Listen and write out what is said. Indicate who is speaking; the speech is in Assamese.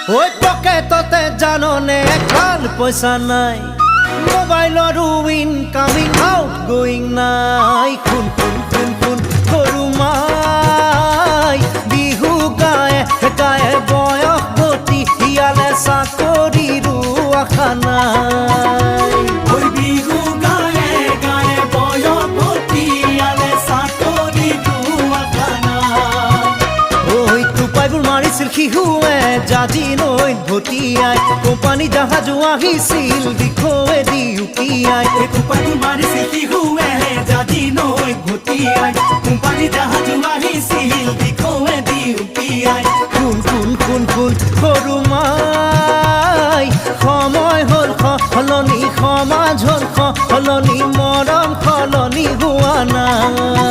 Speaker 1: ওই পকেটতে জাননে একাল পয়সা নাই মোবাইলৰো ইনকামিং আউট গোয়িং নাই খুন খুন খুন খুন সৰু মাই বিহু গায়ে গায়ে বয়স গতি ইয়ালে চাকৰিৰো আশা নাই
Speaker 2: ওই বিহু গায়ে গায়ে বয়স গতি ইয়ালে চাকৰিৰো আশা নাই
Speaker 1: ওই টোপাইবোৰ মাৰিছিল শিশুৱে জাজি নৈত ভটিয়াই কোম্পানী জাহাজো আহিছিল দিশোৱেদি উকিয়াই
Speaker 2: টোপাইবোৰ মাৰিছিল শিশুৱে জাজি নৈত ভটিয়াই কোম্পানী জাহাজো আহিছিল দিশোৱেদি উকিয়াই
Speaker 1: কোন কোন কোন কোন সৰু মাই সময় হ'ল সলনি সমাজ হ'ল সলনি মৰম সলনি হোৱা নাই